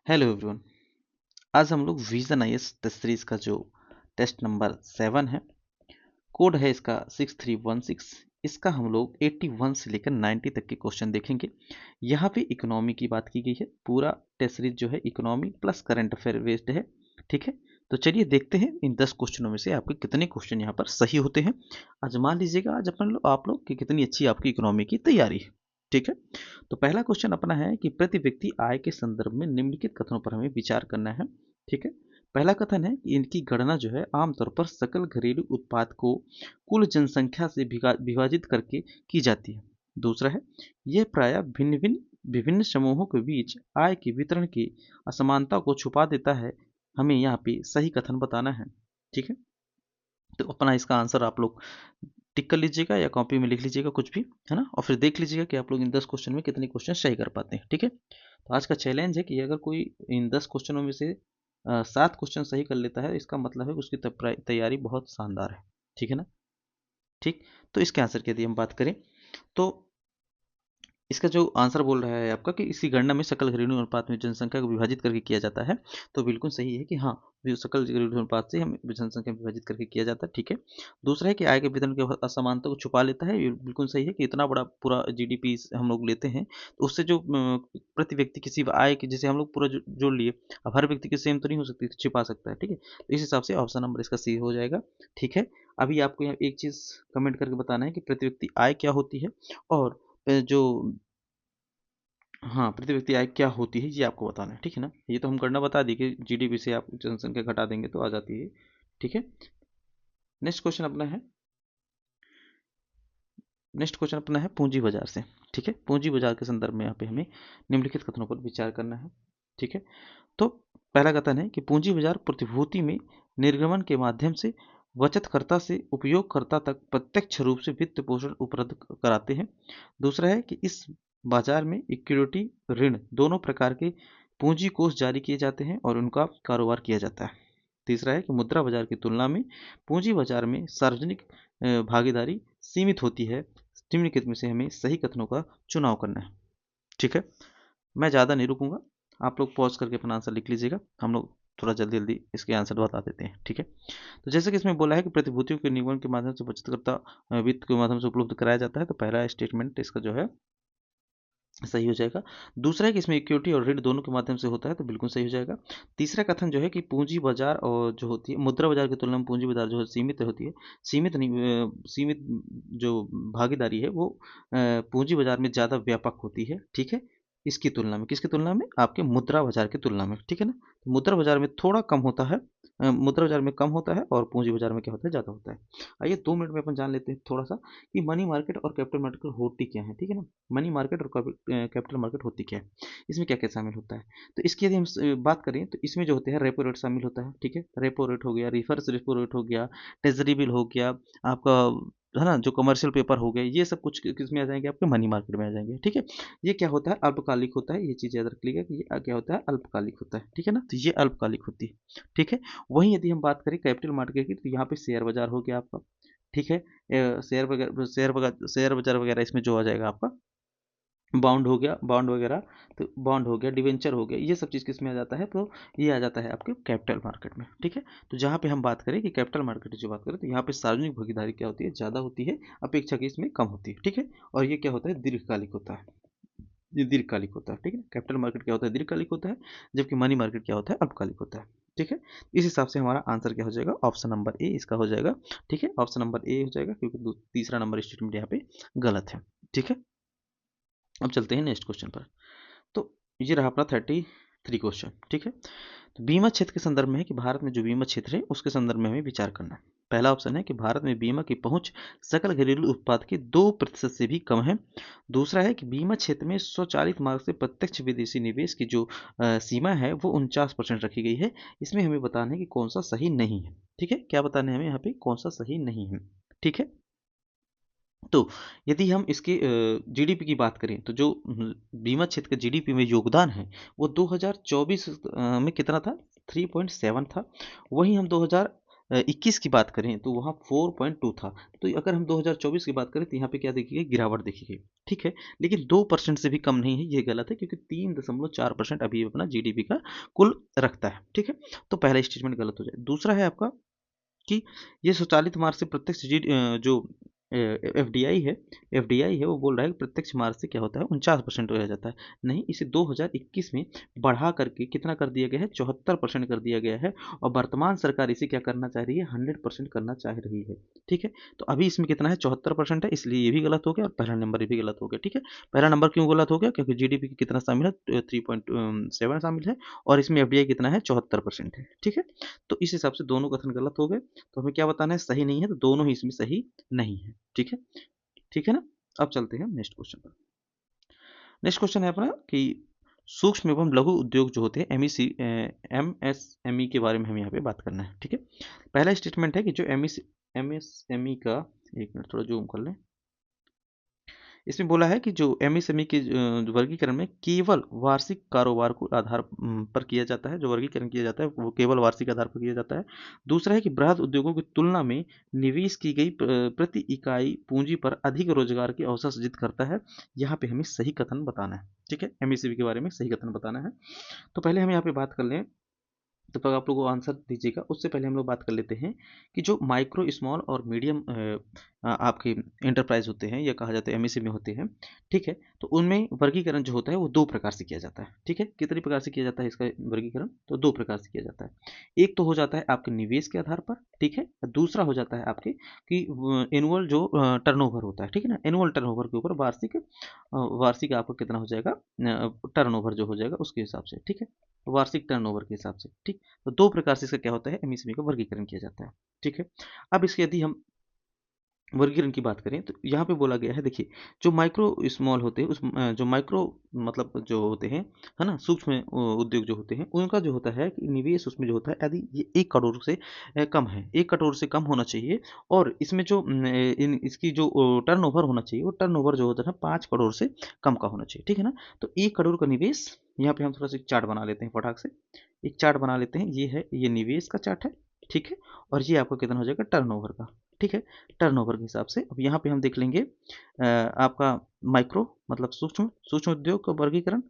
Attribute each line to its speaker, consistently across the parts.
Speaker 1: Hello everyone. आज हम लोग विजन आईएएस टेस्ट सीरीज का जो टेस्ट नंबर 7 है, कोड है इसका 6316। इसका हम लोग 81 से लेकर 90 तक के क्वेश्चन देखेंगे। यहाँ पे इकोनॉमी की बात की गई है। पूरा टेस्ट सीरीज जो है economy plus current affair based है। ठीक है, तो चलिए देखते हैं इन 10 क्वेश्चनों में से आपके कितने क्वेश्चन यहाँ पर सही होते हैं। आजमा लीजिएगा आज आप लोग कि कितनी अच्छी आपकी इकोनॉमी की तैयारी है। ठीक है, तो पहला क्वेश्चन अपना है कि प्रति व्यक्ति आय के संदर्भ में निम्नलिखित कथनों पर हमें विचार करना है। ठीक है, पहला कथन है कि इनकी गणना जो है आमतौर पर सकल घरेलू उत्पाद को कुल जनसंख्या से विभाजित करके की जाती है। दूसरा है, यह प्रायः भिन्न भिन्न विभिन्न समूहों के बीच आय के वितरण की असमानता को छुपा देता है। हमें यहाँ पे सही कथन बताना है। ठीक है, तो अपना इसका आंसर आप लोग टिक कर लीजिएगा या कॉपी में लिख लीजिएगा कुछ भी, है ना, और फिर देख लीजिएगा कि आप लोग इन 10 क्वेश्चन में कितने क्वेश्चन सही कर पाते हैं। ठीक है, तो आज का चैलेंज है कि अगर कोई इन 10 क्वेश्चनों में से 7 क्वेश्चन सही कर लेता है, इसका मतलब है कि उसकी तैयारी बहुत शानदार है। ठीक है ना। ठीक, तो इसके आंसर की यदि हम बात करें तो इसका जो आंसर बोल रहा है आपका कि इसकी गणना में सकल घरेलू अनुपात में जनसंख्या को विभाजित करके किया जाता है, तो बिल्कुल सही है कि हाँ, जो सकल घरेलू अनुपात से हम जनसंख्या में विभाजित करके किया जाता है। ठीक है, दूसरा है कि आय के वितरण की असमानता को छुपा लेता है। ये बिल्कुल सही है कि इतना बड़ा पूरा जीडीपी हम लोग लेते हैं, तो उससे जो प्रति व्यक्ति किसी आय की, जैसे हम लोग पूरा जोड़ लिए, अब हर व्यक्ति की सेम तो नहीं हो सकती, तो छिपा सकता है। ठीक है, तो इस हिसाब से ऑप्शन नंबर इसका सी हो जाएगा। ठीक है, अभी आपको यहाँ एक चीज़ कमेंट करके बताना है कि प्रति व्यक्ति आय क्या होती है, और जो हाँ, प्रति व्यक्ति आय क्या होती है, ये आपको बताना है। ठीक है ना, ये तो हम गणना बता दी कि जीडीपी से आप जनसंख्या घटा देंगे तो आ जाती है। ठीक है, नेक्स्ट क्वेश्चन अपना है पूंजी बाजार से। ठीक है, पूंजी बाजार के संदर्भ में यहाँ पे हमें निम्नलिखित कथनों पर विचार करना है। ठीक है, तो पहला कथन है कि पूंजी बाजार प्रतिभूति में निर्गमन के माध्यम से बचतकर्ता से उपयोगकर्ता तक प्रत्यक्ष रूप से वित्त पोषण उपलब्ध कराते हैं। दूसरा है कि इस बाजार में इक्विटी ऋण दोनों प्रकार के पूंजी कोष जारी किए जाते हैं और उनका कारोबार किया जाता है। तीसरा है कि मुद्रा बाजार की तुलना में पूंजी बाजार में सार्वजनिक भागीदारी सीमित होती है। निम्नलिखित में से हमें सही कथनों का चुनाव करना है। ठीक है, मैं ज़्यादा नहीं रुकूंगा, आप लोग पॉज करके अपना आंसर लिख लीजिएगा। हम लोग थोड़ा जल्दी जल्दी इसके आंसर बता देते हैं। ठीक है, तो जैसे कि इसमें बोला है कि प्रतिभूतियों के निगमन के माध्यम से बचतकर्ता वित्त के माध्यम से उपलब्ध कराया जाता है, तो पहला स्टेटमेंट इसका जो है सही हो जाएगा। दूसरा है कि इसमें इक्विटी और ऋण दोनों के माध्यम से होता है, तो बिल्कुल सही हो जाएगा। तीसरा कथन जो है कि पूंजी बाजार और जो होती है मुद्रा बाजार की तुलना में पूंजी बाजार जो है सीमित होती है। सीमित नहीं, सीमित जो भागीदारी है वो पूंजी बाजार में ज़्यादा व्यापक होती है। ठीक है, इसकी तुलना में, किसकी तुलना में, आपके मुद्रा बाजार की तुलना में। ठीक है ना, तो मुद्रा बाजार में थोड़ा कम होता है, मुद्रा बाजार में कम होता है और पूंजी बाजार में क्या होता है, ज़्यादा होता है। आइए 2 मिनट में अपन जान लेते हैं थोड़ा सा कि मनी मार्केट और कैपिटल मार्केट होती क्या है। ठीक है ना, मनी मार्केट और कैपिटल मार्केट होती क्या है, इसमें क्या क्या शामिल होता है। तो इसकी यदि हम बात करें तो इसमें जो होते हैं रेपो रेट शामिल होता है। ठीक है, रेपो रेट हो गया, रिवर्स रेपो रेट हो गया, ट्रेजरी बिल हो गया आपका, है ना, जो कमर्शियल पेपर हो गए, ये सब कुछ किस में आ जाएंगे, आपके मनी मार्केट में आ जाएंगे। ठीक है, ये क्या होता है, अल्पकालिक होता है। ये चीज़ याद रख लीजिएगा कि ये क्या होता है, अल्पकालिक होता है। ठीक है ना, तो ये अल्पकालिक होती है। ठीक है, वहीं यदि हम बात करें कैपिटल मार्केट की, तो यहाँ पे शेयर बाजार हो गया आपका। ठीक है, शेयर बाजार वगैरह इसमें जो आ जाएगा आपका, बॉन्ड हो गया, बॉन्ड वगैरह, तो बॉन्ड हो गया, डिवेंचर हो गया, ये सब चीज़ किस में आ जाता है, तो ये आ जाता है आपके कैपिटल मार्केट में। ठीक है, तो जहाँ पे हम बात करें कि कैपिटल मार्केट की जो बात करें, तो यहाँ पे सार्वजनिक भागीदारी क्या होती है, ज़्यादा होती है, अपेक्षा की इसमें कम होती है। ठीक है, और ये क्या होता है, दीर्घकालिक होता है। ये दीर्घकालिक होता है। ठीक है, कैपिटल मार्केट क्या होता है, दीर्घकालिक होता है, जबकि मनी मार्केट क्या होता है, अल्पकालिक होता है। ठीक है, इस हिसाब से हमारा आंसर क्या हो जाएगा, ऑप्शन नंबर ए इसका हो जाएगा। ठीक है, ऑप्शन नंबर ए हो जाएगा, क्योंकि तीसरा नंबर स्टेटमेंट यहाँ पे गलत है। ठीक है, अब चलते हैं नेक्स्ट क्वेश्चन पर। तो ये रहा अपना 33 क्वेश्चन। ठीक है, तो बीमा क्षेत्र के संदर्भ में है कि भारत में जो बीमा क्षेत्र है उसके संदर्भ में हमें विचार करना है। पहला ऑप्शन है कि भारत में बीमा की पहुंच सकल घरेलू उत्पाद के 2% से भी कम है। दूसरा है कि बीमा क्षेत्र में स्वचालित मार्ग से प्रत्यक्ष विदेशी निवेश की जो सीमा है वो 49% रखी गई है। इसमें हमें बताना है कि कौन सा सही नहीं है। ठीक है, क्या बताना है हमें यहाँ पे, कौन सा सही नहीं है। ठीक है, तो यदि हम इसके जीडीपी की बात करें, तो जो बीमा क्षेत्र का जीडीपी में योगदान है वो 2024 में कितना था, 3.7 था। वहीं हम 2021 की बात करें तो वहाँ 4.2 था। तो अगर हम 2024 की बात करें तो यहाँ पे क्या देखी गई, गिरावट देखी गई, ठीक है। लेकिन 2% से भी कम नहीं है, ये गलत है, क्योंकि 3.4% अभी अपना जीडीपी का कुल रखता है, ठीक है। तो पहला स्टेटमेंट गलत हो जाए। दूसरा है आपका कि ये स्वचालित मार्ग से प्रत्यक्ष जो एफडीआई है, वो बोल रहा है कि प्रत्यक्ष मार्ग से क्या होता है 49% रह जाता है। नहीं, इसे 2021 में बढ़ा करके कितना कर दिया गया है, 74% कर दिया गया है। और वर्तमान सरकार इसे क्या करना चाह रही है, 100% करना चाह रही है, ठीक है। तो अभी इसमें कितना है, 74% है, इसलिए ये भी गलत हो गया और पहला नंबर भी गलत हो गया, ठीक है। पहला नंबर क्यों गलत हो गया, क्योंकि जीडीपी कितना शामिल है, 3.7 शामिल है, और इसमें एफडीआई कितना है, 74% है, ठीक है। तो इस हिसाब से दोनों कथन गलत हो गए। तो हमें क्या बताना है, सही नहीं है, तो दोनों ही इसमें सही नहीं है, ठीक है। ठीक है ना। अब चलते हैं नेक्स्ट क्वेश्चन पर। नेक्स्ट क्वेश्चन है अपना कि सूक्ष्म एवं लघु उद्योग जो होते हैं एमएसएमई के बारे में हमें यहाँ पे बात करना है, ठीक है। पहला स्टेटमेंट है कि जो एमएसएमई का, एक मिनट थोड़ा जूम कर लें, इसमें बोला है कि जो एमएसएमई के वर्गीकरण में केवल वार्षिक कारोबार को आधार पर किया जाता है, जो वर्गीकरण किया जाता है वो केवल वार्षिक आधार पर किया जाता है। दूसरा है कि बृहद उद्योगों की तुलना में निवेश की गई प्रति इकाई पूंजी पर अधिक रोजगार के अवसर सृजित करता है। यहाँ पे हमें सही कथन बताना है, ठीक है। एमएसएमई के बारे में सही कथन बताना है। तो पहले हम यहाँ पे बात कर लें, तब तक आप लोग आंसर दीजिएगा। उससे पहले हम लोग बात कर लेते हैं कि जो माइक्रो स्मॉल और मीडियम आपके एंटरप्राइज होते हैं, या कहा जाता है एमएसएमई होते हैं, ठीक है। तो उनमें वर्गीकरण जो होता है वो दो प्रकार से किया जाता है, ठीक है। कितने प्रकार से किया जाता है इसका वर्गीकरण, तो दो प्रकार से किया जाता है। एक तो हो जाता है आपके निवेश के आधार पर, ठीक है। दूसरा हो जाता है आपके कि एनुअल जो टर्नओवर होता है, ठीक है ना, एनुअल टर्नओवर के ऊपर वार्षिक वार्षिक आपका कितना हो जाएगा, टर्नओवर जो हो जाएगा उसके हिसाब से, ठीक है, वार्षिक टर्नओवर के हिसाब से, ठीक। तो दो प्रकार से इसका क्या होता है, एमएसएमई का वर्गीकरण किया जाता है, ठीक है। अब इसके यदि हम वर्गीकरण की बात करें तो यहाँ पे बोला गया है, देखिए, जो माइक्रो स्मॉल होते हैं जो माइक्रो मतलब जो होते हैं, है ना, सूक्ष्म उद्योग जो होते हैं, उनका जो होता है कि निवेश उसमें जो होता है, यदि ये 1 करोड़ से कम है, 1 करोड़ से कम होना चाहिए, और इसमें जो इसकी जो टर्नओवर होना चाहिए, वो टर्नओवर जो होता है 5 करोड़ से कम का होना चाहिए, ठीक है ना। तो 1 करोड़ का निवेश, यहाँ पे हम थोड़ा सा एक चार्ट बना लेते हैं फटाक से, एक चार्ट बना लेते हैं, ये है, ये निवेश का चार्ट है, ठीक है। और ये आपका कितना हो जाएगा, टर्नओवर का, ठीक है। टर्नओवर के हिसाब से अब यहाँ पे हम देख लेंगे आपका माइक्रो मतलब सूक्ष्म सूक्ष्म उद्योग का वर्गीकरण,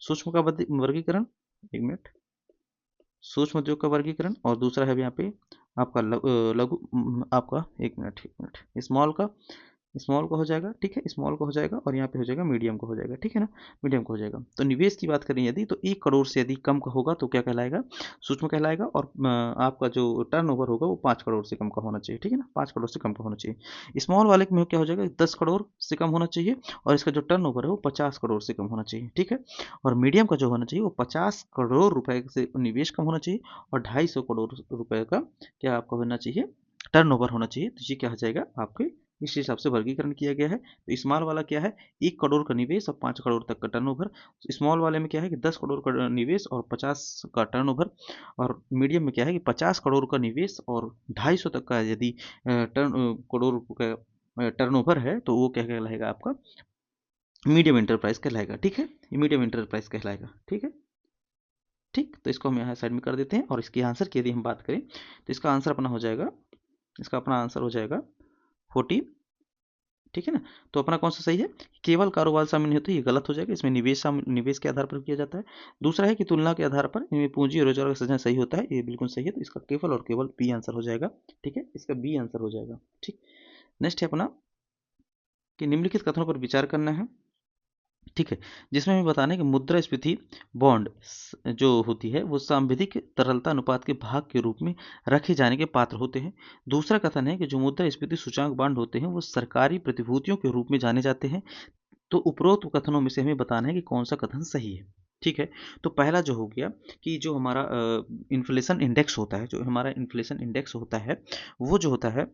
Speaker 1: सूक्ष्म का वर्गीकरण, एक मिनट, सूक्ष्म उद्योग का वर्गीकरण, और दूसरा है यहाँ पे आपका लघु आपका एक मिनट स्मॉल का, स्मॉल का हो जाएगा, ठीक है, स्मॉल का हो जाएगा, और यहाँ पे हो जाएगा मीडियम का हो जाएगा, ठीक है ना, मीडियम का हो जाएगा। तो निवेश की बात करें यदि, तो 1 करोड़ से यदि कम का होगा तो क्या कहलाएगा, सूक्ष्म कहलाएगा, और आपका जो टर्नओवर होगा वो 5 करोड़ से कम का होना चाहिए, ठीक है ना, 5 करोड़ से कम का होना चाहिए। स्मॉल वाले में क्या हो जाएगा, 10 करोड़ से कम होना चाहिए, और इसका जो टर्नओवर है वो 50 करोड़ से कम होना चाहिए, ठीक है। और मीडियम का जो होना चाहिए वो 50 करोड़ रुपए से निवेश कम होना चाहिए, और 250 करोड़ रुपए का क्या आपका होना चाहिए, टर्नओवर होना चाहिए। तो ये क्या हो जाएगा आपके, इस हिसाब से वर्गीकरण किया गया है। तो स्मॉल वाला क्या है, 1 करोड़ का निवेश और 5 करोड़ तक का टर्नओवर। स्मॉल वाले में क्या है कि 10 करोड़ का निवेश और 50 का टर्नओवर, और मीडियम में क्या है कि 50 करोड़ का निवेश और 250 तक का यदि करोड़ का टर्नओवर है, तो वो क्या कहलाएगा आपका, मीडियम इंटरप्राइज कहलाएगा, ठीक है, ये मीडियम इंटरप्राइज कहलाएगा, ठीक है। ठीक, तो इसको हम यहाँ साइड में कर देते हैं, और इसके आंसर की यदि हम बात करें तो इसका आंसर अपना हो जाएगा, इसका अपना आंसर हो जाएगा 14, ठीक है ना। तो अपना कौन सा सही है, केवल कारोबार शामिल नहीं होता, ये गलत हो जाएगा, इसमें निवेश के आधार पर किया जाता है। दूसरा है कि तुलना के आधार पर इनमें पूंजी और रोजगार का सृजन सही होता है, ये बिल्कुल सही है, तो इसका केवल और केवल बी आंसर हो जाएगा, ठीक है, इसका बी आंसर हो जाएगा, ठीक। नेक्स्ट है अपना कि निम्नलिखित कथनों पर विचार करना है, ठीक है, जिसमें हमें बताना है कि मुद्रास्फीति बॉन्ड जो होती है वो सांविधिक तरलता अनुपात के भाग के रूप में रखे जाने के पात्र होते हैं। दूसरा कथन है कि जो मुद्रास्फीति सूचांक बॉन्ड होते हैं वो सरकारी प्रतिभूतियों के रूप में जाने जाते हैं। तो उपरोक्त कथनों में से हमें बताना है कि कौन सा कथन सही है, ठीक है। तो पहला जो हो गया कि जो हमारा इन्फ्लेशन इंडेक्स होता है, जो हमारा इन्फ्लेशन इंडेक्स होता है, वो जो होता है,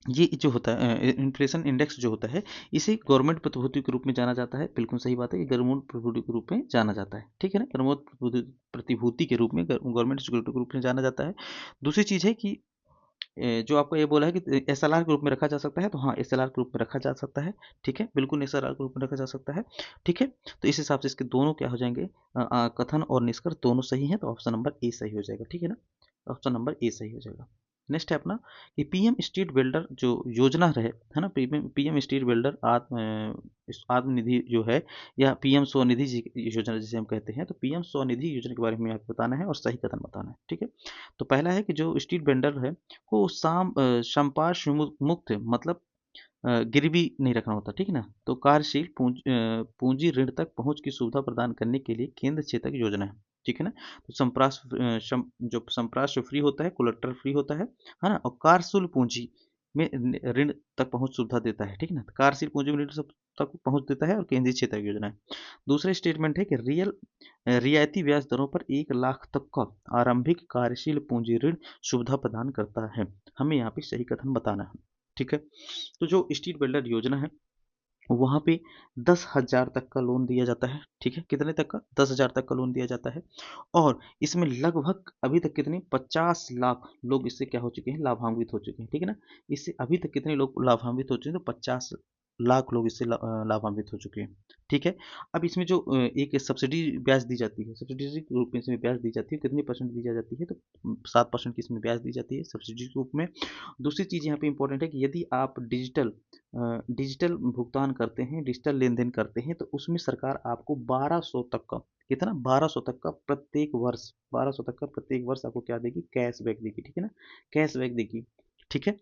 Speaker 1: ये जो होता है इन्फ्लेशन इंडेक्स जो होता है, इसे गवर्नमेंट प्रतिभूति के रूप में जाना जाता है, बिल्कुल सही बात है, ये गवर्नमेंट प्रतिभूति के रूप में जाना जाता है, ठीक है ना, गवर्नमेंट प्रतिभूति के रूप में, गवर्नमेंट सिक्योरिटी के रूप में जाना जाता है। दूसरी चीज़ है कि जो आपको ये बोला है कि एसएलआर के रूप में रखा जा सकता है, तो हाँ, एसएलआर के रूप में रखा जा सकता है, ठीक है, बिल्कुल एसएलआर के रूप में रखा जा सकता है, ठीक है। तो इस हिसाब से इसके दोनों क्या हो जाएंगे, कथन और निष्कर्ष दोनों सही हैं, तो ऑप्शन नंबर ए सही हो जाएगा, ठीक है ना। ऑप्शन नंबर ए सही हो जाएगा। नेक्स्ट है अपना कि पीएम स्ट्रीट बिल्डर जो योजना रहे है ना, पीएम स्ट्रीट बिल्डर आत्मनिधि जो है, या पीएम स्वनिधि योजना जिसे हम कहते हैं, तो पीएम स्वनिधि योजना के बारे में आपको बताना है और सही कथन बताना है। ठीक है, तो पहला है कि जो स्ट्रीट वेंडर है को संपार्श मुक्त मतलब गिरवी नहीं रखना होता, ठीक है ना। तो कार्यशील पूंजी ऋण तक पहुंच की सुविधा प्रदान करने के लिए केंद्र क्षेत्र की योजना है, ठीक है ना। तो जो संप्राश्र फ्री होता है, कोलेट्रल फ्री होता है ना, और कार्यशील पूंजी में ऋण तक पहुंच सुविधा देता है, ठीक है ना। तो कार्यशील पूंजी में ऋण तक पहुंच देता है और केंद्रीय क्षेत्र की योजना है। दूसरा स्टेटमेंट है कि रियायती ब्याज दरों पर 1 लाख तक का आरंभिक कार्यशील पूंजी ऋण सुविधा प्रदान करता है। हमें यहाँ पे सही कथन बताना है, ठीक है। तो जो स्ट्रीट बिल्डर योजना है वहाँ पे 10,000 तक का लोन दिया जाता है, ठीक है। कितने तक का? 10,000 तक का लोन दिया जाता है। और इसमें लगभग अभी तक कितने 50 लाख लोग इससे क्या हो चुके हैं, लाभान्वित हो चुके हैं, ठीक है ना। इससे अभी तक कितने लोग लाभान्वित हो चुके हैं, तो 50 लाख लोग इससे लाभान्वित हो चुके हैं, ठीक है। अब इसमें जो एक सब्सिडी ब्याज दी जाती है, सब्सिडी के रूप में इसमें ब्याज दी जाती है, कितनी परसेंट दी जाती है, तो 7% की इसमें ब्याज दी जाती है सब्सिडी के रूप में। दूसरी चीज़ यहाँ पे इंपॉर्टेंट है कि यदि आप डिजिटल भुगतान करते हैं, डिजिटल लेन-देन करते हैं, तो उसमें सरकार आपको 1200 तक का, कितना 1200 तक का प्रत्येक वर्ष, 1200 तक का प्रत्येक वर्ष आपको क्या देगी, कैशबैक देगी, ठीक है ना, कैशबैक देगी, ठीक है।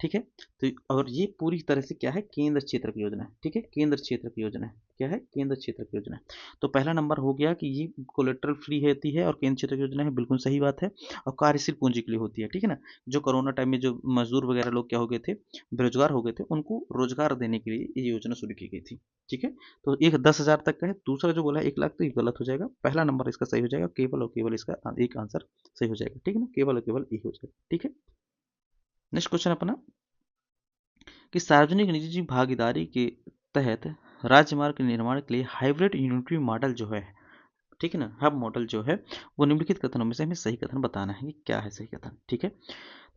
Speaker 1: ठीक है, तो और ये पूरी तरह से क्या है, केंद्र क्षेत्र की योजना है, ठीक है, केंद्र क्षेत्र की योजना है, क्या है, केंद्र क्षेत्र की योजना है। तो पहला नंबर हो गया कि ये कोलेट्रल फ्री होती है और केंद्र क्षेत्र की योजना है, बिल्कुल सही बात है। और कार्यशील पूंजी के लिए होती है, ठीक है ना। जो कोरोना टाइम में जो मजदूर वगैरह लोग क्या हो गए थे, बेरोजगार हो गए थे, उनको रोजगार देने के लिए ये योजना शुरू की गई थी, ठीक है। तो एक 10,000 तक का है, दूसरा जो बोला 1 लाख, तो ये गलत हो जाएगा। पहला नंबर इसका सही हो जाएगा, केवल और केवल इसका एक आंसर सही हो जाएगा, ठीक है ना, केवल और केवल एक हो जाएगा, ठीक है। नेक्स्ट क्वेश्चन अपना कि सार्वजनिक निजी भागीदारी के तहत राज्य के निर्माण के लिए हाइब्रिड यूनिटरी मॉडल जो है, ठीक है ना, हब मॉडल जो है, वो निम्नलिखित कथनों में से हमें सही कथन बताना है कि क्या है सही कथन, ठीक है।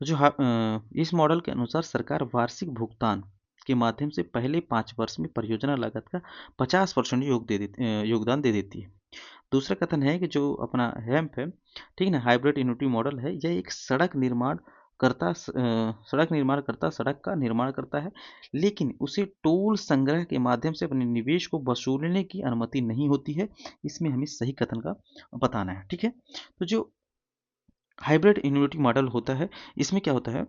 Speaker 1: तो इस मॉडल के अनुसार सरकार वार्षिक भुगतान के माध्यम से पहले 5 वर्ष में परियोजना लागत का 50% योगदान दे देती है। दूसरा कथन है कि जो अपना हैम्प है, ठीक है ना, हाइब्रिड इन्यूटी मॉडल है, यह एक सड़क निर्माण करता सड़क का निर्माण करता है, लेकिन उसे टोल संग्रह के माध्यम से अपने निवेश को वसूलने की अनुमति नहीं होती है। इसमें हमें सही कथन का बताना है, ठीक है। तो जो हाइब्रिड इन्यूटी मॉडल होता है, इसमें क्या होता है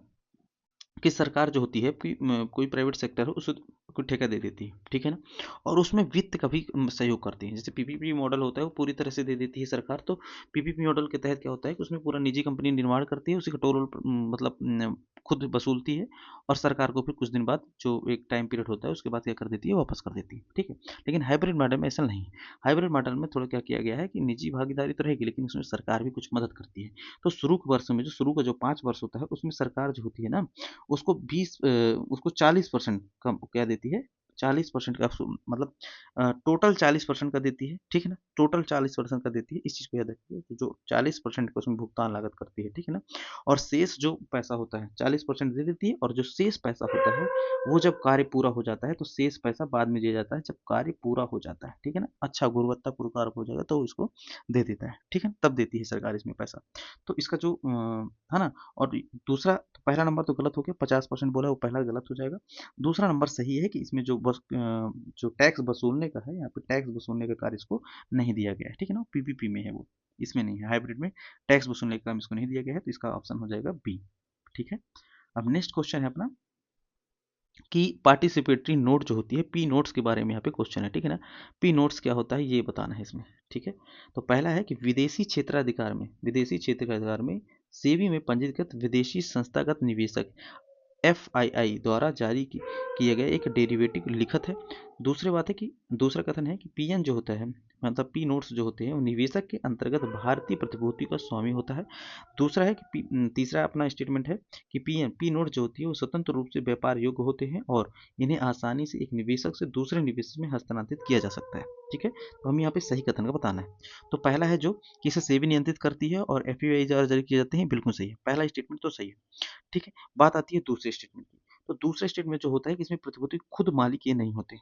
Speaker 1: कि सरकार जो होती है कि कोई प्राइवेट सेक्टर हो उसे को ठेका दे देती है, ठीक है ना, और उसमें वित्त का भी सहयोग करती है। जैसे पीपीपी मॉडल होता है वो पूरी तरह से दे देती है सरकार। तो पीपीपी मॉडल के तहत क्या होता है कि उसमें पूरा निजी कंपनी निर्माण करती है, उसी का टोल मतलब खुद वसूलती है, और सरकार को फिर कुछ दिन बाद जो एक टाइम पीरियड होता है उसके बाद क्या कर देती है, वापस कर देती है, ठीक है। लेकिन हाइब्रिड मॉडल में ऐसा नहीं है। हाइब्रिड मॉडल में थोड़ा क्या किया गया है कि निजी भागीदारी तो रहेगी, लेकिन उसमें सरकार भी कुछ मदद करती है। तो शुरू के वर्षों में जो शुरू का जो 5 वर्ष होता है उसमें सरकार जो होती है ना, उसको 40% कम क्या देती है, 40% का मतलब टोटल 40% का देती है, ठीक है ना, टोटल 40% का देती है। इस चीज़ को याद रखिए, तो जो 40% का उसमें भुगतान लागत करती है, ठीक है ना। और शेष जो पैसा होता है 40% दे देती है, और जो शेष पैसा होता है वो जब कार्य पूरा हो जाता है, तो शेष पैसा बाद में दिया जाता है जब कार्य पूरा हो जाता है, ठीक है ना। अच्छा गुणवत्तापूर्ण कार्य हो जाएगा तो इसको दे देता है, ठीक है, तब देती है सरकार इसमें पैसा। तो इसका जो है ना, और दूसरा, तो पहला नंबर तो गलत हो गया, 50% बोला वो पहला गलत हो जाएगा। दूसरा नंबर सही है कि इसमें जो टैक्स वसूलने का है, यहाँ पे टैक्स वसूलने का कार्य इसको नहीं दिया गया है, ठीक है ना, पीपीपी में है वो, इसमें नहीं है। हाइब्रिड में टैक्स वसूलने का काम इसको नहीं दिया गया है, तो इसका ऑप्शन हो जाएगा बी, ठीक है। अब नेक्स्ट क्वेश्चन है अपना कि पार्टिसिपेटरी नोट जो होती है, पी नोट्स के बारे में यहाँ पे क्वेश्चन है, ठीक है ना। पी नोट्स क्या होता है ये बताना है इसमें, ठीक है। तो पहला है कि विदेशी क्षेत्राधिकार में सेबी में पंजीकृत विदेशी संस्थागत निवेशक एफआईआई द्वारा जारी किए गए एक डेरिवेटिव लिखत है। दूसरा कथन है कि पीएन जो होता है, मतलब पी नोट्स जो होते हैं, वो निवेशक के अंतर्गत भारतीय प्रतिभूति का स्वामी होता है। दूसरा है कि तीसरा अपना स्टेटमेंट है कि पी नोट जो होती है वो स्वतंत्र रूप से व्यापार योग्य होते हैं और इन्हें आसानी से एक निवेशक से दूसरे निवेशक में हस्तांतरित किया जा सकता है, ठीक है। तो हमें यहाँ पे सही कथन का बताना है। तो पहला है जो कि इसे सेबी नियंत्रित करती है और एफआईआई द्वारा जारी किए जाते हैं, बिल्कुल सही है, पहला स्टेटमेंट तो सही है, ठीक है। बात आती है दूसरे स्टेटमेंट की। तो दूसरे स्टेटमेंट जो होता है कि इसमें प्रतिभूति खुद मालिक ये नहीं होते।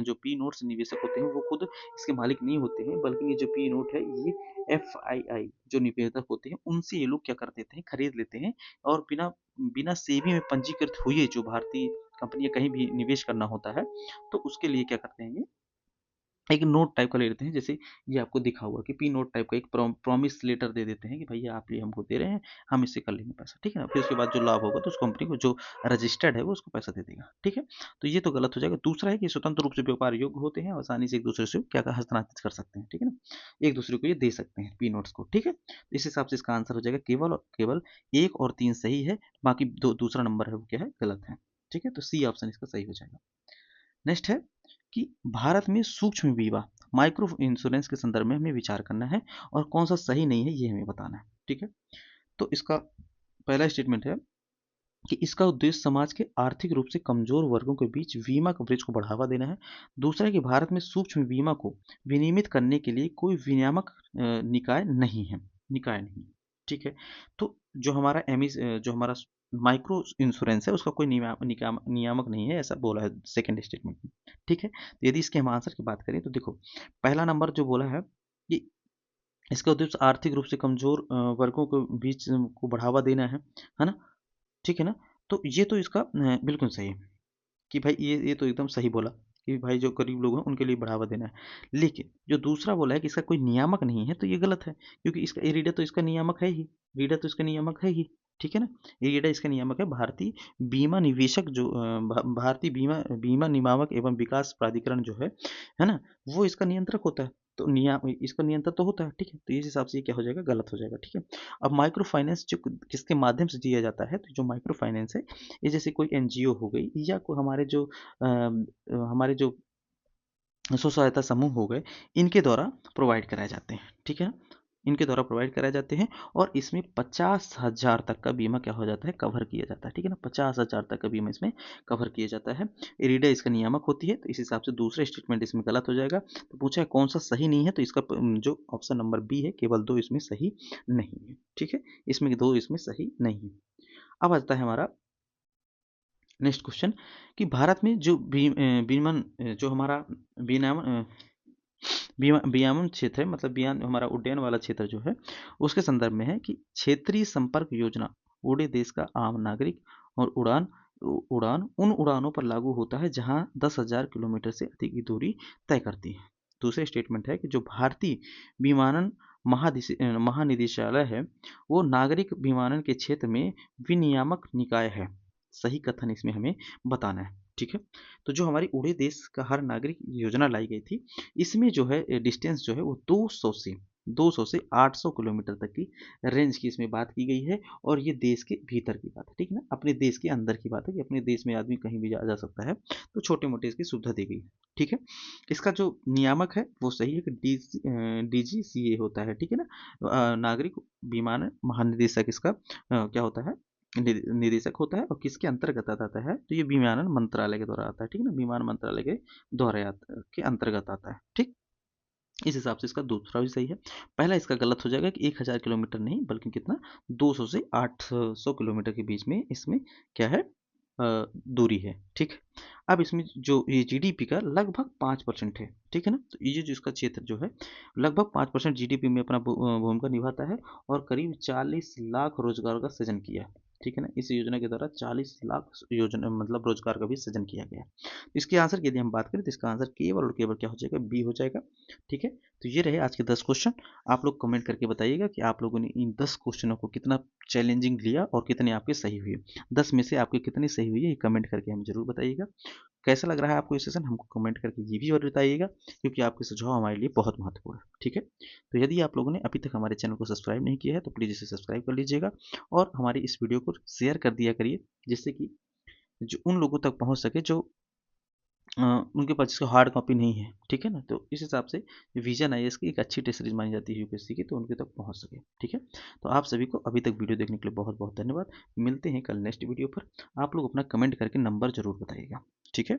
Speaker 1: जो पी नोट्स निवेशक होते हैं वो खुद इसके मालिक नहीं होते हैं, बल्कि ये जो पी नोट है ये FII जो निवेशक होते हैं उनसे ये लोग क्या कर देते हैं, खरीद लेते हैं, और बिना बिना सेबी में पंजीकृत हुए जो भारतीय कंपनियां कहीं भी निवेश करना होता है तो उसके लिए क्या करते हैं, ये एक नोट टाइप का ले लेते हैं। जैसे ये आपको दिखा हुआ कि पी नोट टाइप का एक प्रॉमिस लेटर दे देते हैं कि भैया आप ये हमको दे रहे हैं, हम इससे कर लेंगे पैसा, ठीक है ना। फिर उसके बाद जो लाभ होगा तो उस कंपनी को जो रजिस्टर्ड है वो उसको पैसा दे देगा, ठीक है। तो ये तो गलत हो जाएगा। दूसरा है कि स्वतंत्र रूप से व्यापार योग्य होते हैं, आसानी से एक दूसरे से क्या हस्तांतरित कर सकते हैं, ठीक है ना, एक दूसरे को ये दे सकते हैं पी नोट्स को, ठीक है। इस हिसाब से इसका आंसर हो जाएगा केवल और केवल 1 और 3 सही है, बाकी दूसरा नंबर है वो क्या है, गलत है, ठीक है। तो सी ऑप्शन इसका सही हो जाएगा। नेक्स्ट है कि भारत में सूक्ष्म बीमा माइक्रो इंश्योरेंस के संदर्भ में हमें विचार करना है और कौन सा सही नहीं है ये हमें बताना है, ठीक है। तो इसका पहला स्टेटमेंट है कि इसका उद्देश्य समाज के आर्थिक रूप से कमजोर वर्गों के बीच बीमा कवरेज को बढ़ावा देना है। दूसरा है कि भारत में सूक्ष्म बीमा को विनियमित करने के लिए कोई विनियामक निकाय नहीं, ठीक है। तो जो हमारा जो हमारा माइक्रो इंश्योरेंस है उसका कोई नियामक नहीं है, ऐसा बोला है सेकंड स्टेटमेंट में, ठीक है। तो यदि इसके हम आंसर की बात करें तो देखो पहला नंबर जो बोला है कि इसका उद्देश्य आर्थिक रूप से कमजोर वर्गों के बीच को बढ़ावा देना है ना, ठीक है ना। तो ये तो इसका बिल्कुल सही है कि भाई ये तो एकदम सही बोला कि भाई जो गरीब लोग हैं उनके लिए बढ़ावा देना है। लेकिन जो दूसरा बोला है कि इसका कोई नियामक नहीं है तो ये गलत है, क्योंकि इसका इरीडा तो इसका नियामक है ही, रीडा तो इसका नियामक है ही, ठीक है ना। इरीडा इसका नियामक है। भारतीय बीमा निवेशक जो भारतीय बीमा बीमा नियामक एवं विकास प्राधिकरण जो है ना, वो इसका नियंत्रक होता है। तो इसका नियंत्रण तो होता है, ठीक है। तो इस हिसाब से ये क्या हो जाएगा, गलत हो जाएगा, ठीक है। अब माइक्रो फाइनेंस जो किसके माध्यम से दिया जाता है, तो जो माइक्रो फाइनेंस है ये जैसे कोई एनजीओ हो गई या कोई हमारे जो स्व सहायता समूह हो गए, इनके द्वारा प्रोवाइड कराए जाते हैं, ठीक है। इनके द्वारा प्रोवाइड कराए जाते हैं और इसमें 50,000 तक का बीमा क्या हो जाता है, कवर किया जाता है, ठीक है ना। 50,000 तक का बीमा इसमें कवर किया जाता है। इरीडा इसका नियामक होती है, तो इस हिसाब से दूसरा स्टेटमेंट इसमें गलत हो जाएगा। तो पूछा है कौन सा सही नहीं है, तो इसका जो ऑप्शन नंबर बी है केवल 2 इसमें सही नहीं है, ठीक है। इसमें 2 इसमें सही नहीं है। अब आता है हमारा नेक्स्ट क्वेश्चन कि भारत में जो विमान जो हमारा विनामन विमानन क्षेत्र है, मतलब विमान हमारा उड्डयन वाला क्षेत्र जो है उसके संदर्भ में है कि क्षेत्रीय संपर्क योजना पूरे देश का आम नागरिक और उड़ान उन उड़ानों पर लागू होता है जहां 10,000 किलोमीटर से अधिक की दूरी तय करती है। दूसरे स्टेटमेंट है कि जो भारतीय विमानन महानिदेशालय है वो नागरिक विमानन के क्षेत्र में विनियामक निकाय है। सही कथन इसमें हमें बताना है, ठीक है। तो जो हमारी उड़े देश का हर नागरिक योजना लाई गई थी, इसमें जो है डिस्टेंस जो है वो 200 से 800 किलोमीटर तक की रेंज की इसमें बात की गई है, और ये देश के भीतर की बात है, ठीक है ना। अपने देश के अंदर की बात है कि अपने देश में आदमी कहीं भी जा सकता है, तो छोटे मोटे इसकी सुविधा दी गई है, ठीक है। इसका जो नियामक है वो सही है कि DGCA होता है, ठीक है ना। नागरिक विमानन महानिदेशक इसका क्या होता है, निदेशक होता है, और किसके अंतर्गत आता है, तो ये विमानन मंत्रालय के द्वारा आता है, ठीक है ना। विमान मंत्रालय के द्वारा के अंतर्गत आता है, ठीक। इस हिसाब से इसका दूसरा भी सही है। पहला इसका गलत हो जाएगा कि 1000 किलोमीटर नहीं बल्कि कितना, 200 से 800 किलोमीटर के बीच में इसमें क्या है, दूरी है, ठीक। अब इसमें जो ये जीडीपी का लगभग 5% है, ठीक है ना। तो ये जो इसका क्षेत्र जो है लगभग 5% जीडीपी में अपना भूमिका निभाता है और करीब 40 लाख रोजगार का सृजन किया है, ठीक है ना। इस योजना के द्वारा 40 लाख योजना मतलब रोजगार का भी सृजन किया गया है। इसके आंसर की यदि हम बात करें तो इसका आंसर केवल और केवल क्या हो जाएगा, बी हो जाएगा, ठीक है। तो ये रहे आज के 10 क्वेश्चन। आप लोग कमेंट करके बताइएगा कि आप लोगों ने इन 10 क्वेश्चनों को कितना चैलेंजिंग लिया और कितने आपके सही हुए। 10 में से आपके कितने सही हुए ये कमेंट करके हमें जरूर बताइएगा। कैसा लग रहा है आपको ये सेशन, हमको कमेंट करके ये भी जरूर बताइएगा, क्योंकि आपके सुझाव हमारे लिए बहुत महत्वपूर्ण है, ठीक है। तो यदि आप लोगों ने अभी तक हमारे चैनल को सब्सक्राइब नहीं किया है तो प्लीज़ इसे सब्सक्राइब कर लीजिएगा और हमारी इस वीडियो को शेयर कर दिया करिए, जिससे कि जो उन लोगों तक पहुंच सके जो उनके पास इसका हार्ड कॉपी नहीं है, ठीक है ना। तो इस हिसाब से विजन आईएएस की एक अच्छी टेस्ट सीरीज मानी जाती है यूपीएससी की, तो उनके तक पहुंच सके, ठीक है। तो आप सभी को अभी तक वीडियो देखने के लिए बहुत बहुत धन्यवाद। मिलते हैं कल नेक्स्ट वीडियो पर। आप लोग अपना कमेंट करके नंबर जरूर बताइएगा, ठीक है।